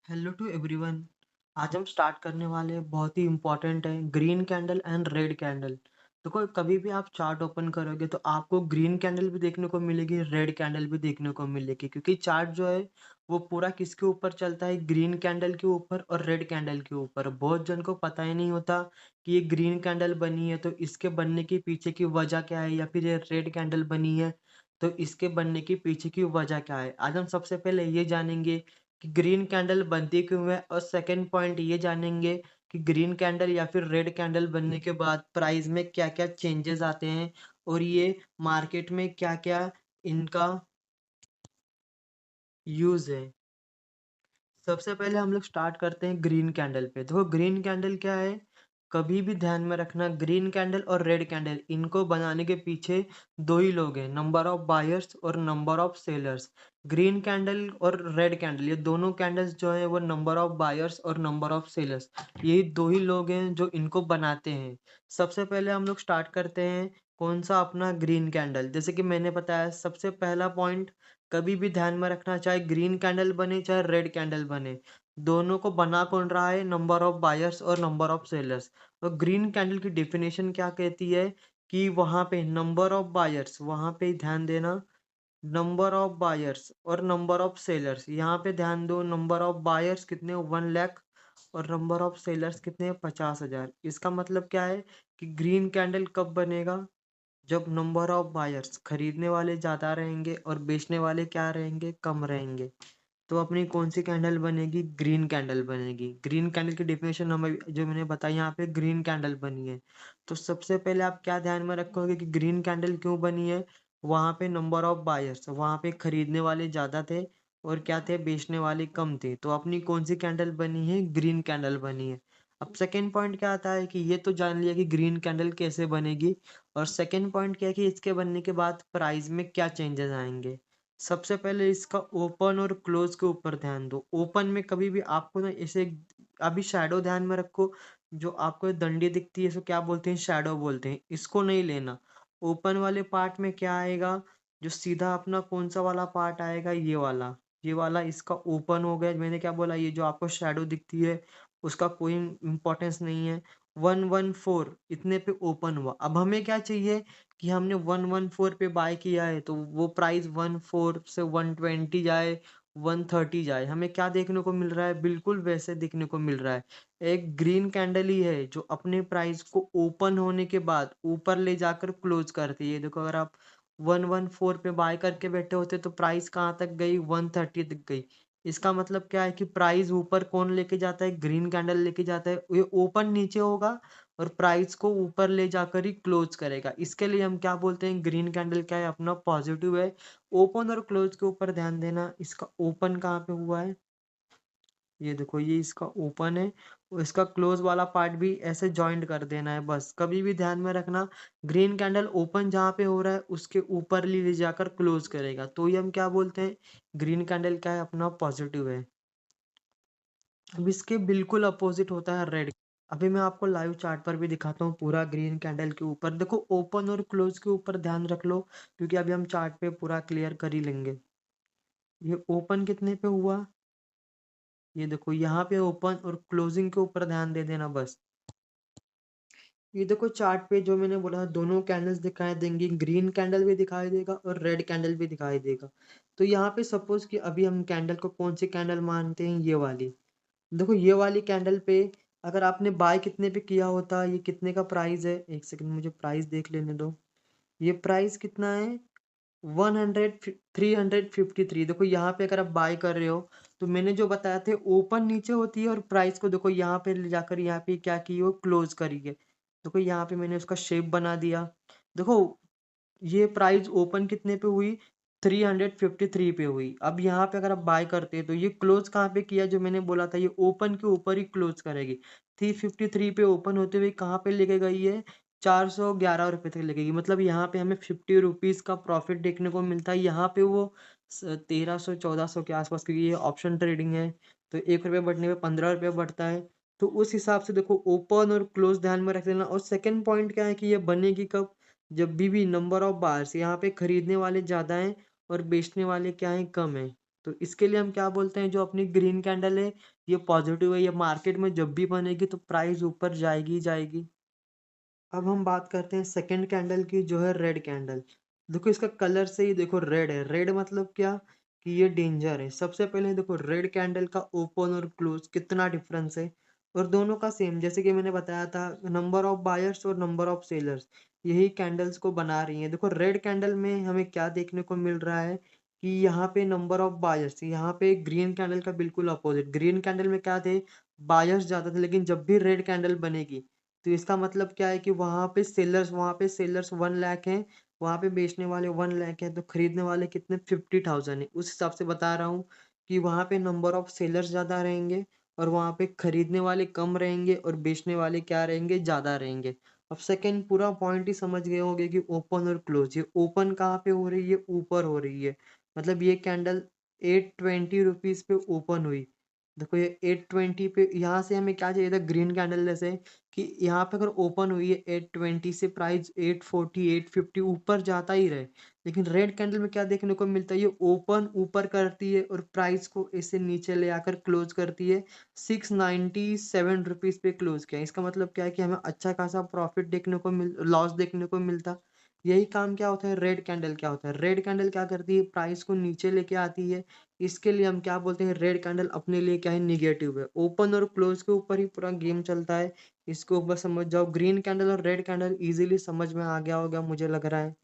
Hello to everyone. आज हम start करने वाले हैं बहुत ही इम्पोर्टेंट है green candle and red candle. देखो कभी भी आप चार्ट ओपन करोगे तो आपको ग्रीन कैंडल भी देखने को मिलेगी, रेड कैंडल भी देखने को मिलेगी, क्योंकि चार्ट जो है वो पूरा किसके ऊपर चलता है, ग्रीन कैंडल के ऊपर और रेड कैंडल के ऊपर। बहुत जन को पता ही नहीं होता कि ये ग्रीन कैंडल बनी है तो इसके बनने के पीछे की वजह क्या है, या फिर ये रेड कैंडल बनी है तो इसके बनने के पीछे की वजह क्या है। आज हम सबसे पहले ये जानेंगे कि ग्रीन कैंडल बनती क्यों है, और सेकंड पॉइंट ये जानेंगे कि ग्रीन कैंडल या फिर रेड कैंडल बनने के बाद प्राइस में क्या-क्या चेंजेस आते हैं और ये मार्केट में क्या-क्या इनका यूज़ है। सबसे पहले हम लोग स्टार्ट करते हैं ग्रीन कैंडल पे। देखो ग्रीन कैंडल क्या है, कभी भी ध्यान में रखना, ग्रीन कैंडल और रेड कैंडल इनको बनाने के पीछे दो ही लोग हैं, नंबर ऑफ बायर्स और number of sellers. Green candle और रेड कैंडल ये दोनों कैंडल्स जो है वो नंबर ऑफ बायर्स और नंबर ऑफ सेलर्स, यही दो ही लोग हैं जो इनको बनाते हैं। सबसे पहले हम लोग स्टार्ट करते हैं कौन सा, अपना ग्रीन कैंडल। जैसे कि मैंने बताया सबसे पहला पॉइंट, कभी भी ध्यान में रखना, चाहे ग्रीन कैंडल बने चाहे रेड कैंडल बने, दोनों को बना कौन रहा है, नंबर ऑफ बायर्स और नंबर ऑफ सेलर्स। और ग्रीन कैंडल की डेफिनेशन क्या कहती है कि वहां पे नंबर ऑफ बायर्स, वहां पे ध्यान देना, नंबर ऑफ बायर्स और नंबर ऑफ सेलर्स, यहाँ पे ध्यान दो, नंबर ऑफ बायर्स कितने 1 लाख और नंबर ऑफ सेलर्स कितने 50,000। इसका मतलब क्या है कि ग्रीन कैंडल कब बनेगा, जब नंबर ऑफ बायर्स, खरीदने वाले ज़्यादा रहेंगे और बेचने वाले क्या रहेंगे, कम रहेंगे। तो अपनी कौन सी कैंडल बनेगी, ग्रीन कैंडल बनेगी। ग्रीन कैंडल की डेफिनेशन हमें जो मैंने बताई, यहाँ पे ग्रीन कैंडल बनी है। तो सबसे पहले आप क्या ध्यान में रखोगे कि ग्रीन कैंडल क्यों बनी है, वहाँ पे नंबर ऑफ बायर्स, वहाँ पे खरीदने वाले ज़्यादा थे और क्या थे, बेचने वाले कम थे। तो अपनी कौन सी कैंडल बनी है, ग्रीन कैंडल बनी है। अब सेकेंड पॉइंट क्या आता है कि ये तो जान लिया कि ग्रीन कैंडल कैसे बनेगी, और सेकेंड पॉइंट क्या है कि इसके बनने के बाद प्राइस में क्या चेंजेस आएंगे। सबसे पहले इसका ओपन और क्लोज के ऊपर ध्यान दो। ओपन में कभी भी आपको ना ऐसे, अभी शैडो ध्यान में रखो, जो आपको ये डंडी दिखती है इसको क्या बोलते हैं, शैडो बोलते हैं, इसको नहीं लेना। ओपन वाले पार्ट में क्या आएगा, जो सीधा अपना कौन सा वाला पार्ट आएगा, ये वाला इसका ओपन हो गया। मैंने क्या बोला, ये जो आपको शैडो दिखती है उसका कोई इम्पोर्टेंस नहीं है। 114 इतने पे ओपन हुआ। अब हमें क्या चाहिए कि हमने 114 पे बाय किया है तो वो प्राइस 14 से 120 जाए, 130 जाए। हमें क्या देखने को मिल रहा है, बिल्कुल वैसे देखने को मिल रहा है। एक ग्रीन कैंडल ही है जो अपने प्राइस को ओपन होने के बाद ऊपर ले जाकर क्लोज करती है। देखो अगर आप 114 पे बाय करके बैठे होते तो प्राइस कहाँ तक गई, 130 तक गई। इसका मतलब क्या है कि प्राइस ऊपर कौन लेके जाता है, ग्रीन कैंडल लेके जाता है। ये ओपन नीचे होगा और प्राइस को ऊपर ले जाकर ही क्लोज करेगा। इसके लिए हम क्या बोलते हैं, ग्रीन कैंडल क्या है, अपना पॉजिटिव है। ओपन और क्लोज के ऊपर ध्यान देना, इसका ओपन कहाँ पे हुआ है, ये देखो ये इसका ओपन है, और इसका क्लोज वाला पार्ट भी ऐसे जॉइंट कर देना है। बस कभी भी ध्यान में रखना, ग्रीन कैंडल ओपन जहाँ पे हो रहा है उसके ऊपर ले जाकर क्लोज करेगा तो ये हम क्या बोलते हैं, ग्रीन कैंडल क्या है, अपना पॉजिटिव है। अब इसके बिल्कुल अपोजिट होता है रेड। अभी मैं आपको लाइव चार्ट पर भी दिखाता हूँ पूरा ग्रीन कैंडल के ऊपर। देखो ओपन और क्लोज के ऊपर ध्यान रख लो, क्योंकि अभी हम चार्ट पे पूरा क्लियर कर ही लेंगे। ये ओपन कितने पे हुआ, ये देखो यहाँ पे ओपन, और क्लोजिंग के ऊपर ध्यान दे देना बस। ये देखो चार्ट पे जो मैंने बोला दोनों कैंडल्स दिखाई देंगी, ग्रीन कैंडल भी दिखाई देगा और रेड कैंडल भी दिखाई देगा। तो यहाँ पे सपोज कि अभी हम कैंडल को कौन सी कैंडल मानते हैं, ये वाली। देखो ये वाली कैंडल पे अगर आपने बाय कितने पे किया होता, ये कितने का प्राइस है, एक सेकंड मुझे प्राइस देख लेने दो। ये प्राइस कितना है, 353। देखो यहाँ पे अगर आप बाय कर रहे हो तो मैंने जो बताया थे ओपन नीचे होती है, और प्राइस को देखो यहाँ पे ले जाकर यहाँ पे क्या की हो, क्लोज करी है। देखो यहाँ पे मैंने उसका शेप बना दिया। देखो ये प्राइस ओपन कितने पे हुई, 353 पे हुई। अब यहाँ पे अगर आप बाय करते हैं तो ये क्लोज कहाँ पे किया, जो मैंने बोला था ये ओपन के ऊपर ही क्लोज करेगी। 353 पे ओपन होते हुए कहाँ पे लेके गई है, 411 रुपये तक लगेगी। मतलब यहाँ पे हमें 50 रुपीज़ का प्रॉफिट देखने को मिलता है। यहाँ पे वो 1300 1400 के आसपास, क्योंकि ये ऑप्शन ट्रेडिंग है तो 1 रुपये बढ़ने पे 15 रुपये बढ़ता है। तो उस हिसाब से देखो ओपन और क्लोज ध्यान में रख लेना। और सेकंड पॉइंट क्या है कि ये बनेगी कब, जब भी नंबर ऑफ बायर्स, यहाँ पे खरीदने वाले ज़्यादा हैं और बेचने वाले क्या हैं, कम हैं। तो इसके लिए हम क्या बोलते हैं, जो अपनी ग्रीन कैंडल है ये पॉजिटिव है, ये मार्केट में जब भी बनेगी तो प्राइस ऊपर जाएगी ही जाएगी। अब हम बात करते हैं सेकंड कैंडल की, जो है रेड कैंडल। देखो इसका कलर से ही देखो रेड है। रेड मतलब क्या, कि ये डेंजर है। सबसे पहले देखो रेड कैंडल का ओपन और क्लोज कितना डिफरेंस है, और दोनों का सेम, जैसे कि मैंने बताया था, नंबर ऑफ बायर्स और नंबर ऑफ सेलर्स यही कैंडल्स को बना रही हैं। देखो रेड कैंडल में हमें क्या देखने को मिल रहा है, कि यहाँ पे नंबर ऑफ बायर्स, यहाँ पे ग्रीन कैंडल का बिल्कुल अपोजिट। ग्रीन कैंडल में क्या थे, बायर्स ज्यादा थे, लेकिन जब भी रेड कैंडल बनेगी तो इसका मतलब क्या है, कि वहाँ पे सेलर्स 1 लाख हैं, वहाँ पे बेचने वाले 1 लाख हैं, तो खरीदने वाले कितने 50,000 है। उस हिसाब से बता रहा हूँ कि वहाँ पे नंबर ऑफ सेलर्स ज़्यादा रहेंगे, और वहाँ पे खरीदने वाले कम रहेंगे और बेचने वाले क्या रहेंगे, ज़्यादा रहेंगे। अब सेकंड पूरा पॉइंट ही समझ गए होंगे कि ओपन और क्लोज। ये ओपन कहाँ पे हो रही है, ऊपर हो रही है। मतलब ये कैंडल 820 रुपीज़ पे ओपन हुई। देखो ये 820 पे, यहाँ से हमें क्या चाहिए था, ग्रीन कैंडल जैसे, कि यहाँ पे अगर ओपन हुई है 820 से, प्राइस 840 850 ऊपर जाता ही रहे। लेकिन रेड कैंडल में क्या देखने को मिलता है, ये ओपन ऊपर करती है और प्राइस को ऐसे नीचे ले आकर क्लोज करती है। 697 रुपीज पे क्लोज किया। इसका मतलब क्या है, कि हमें अच्छा खासा प्रॉफिट देखने को मिल लॉस देखने को मिलता। यही काम क्या होता है, रेड कैंडल क्या होता है, रेड कैंडल क्या करती है, प्राइस को नीचे लेके आती है। इसके लिए हम क्या बोलते हैं, रेड कैंडल अपने लिए क्या है, निगेटिव है। ओपन और क्लोज के ऊपर ही पूरा गेम चलता है। इसको बस समझ जाओ, ग्रीन कैंडल और रेड कैंडल इजीली समझ में आ गया होगा मुझे लग रहा है।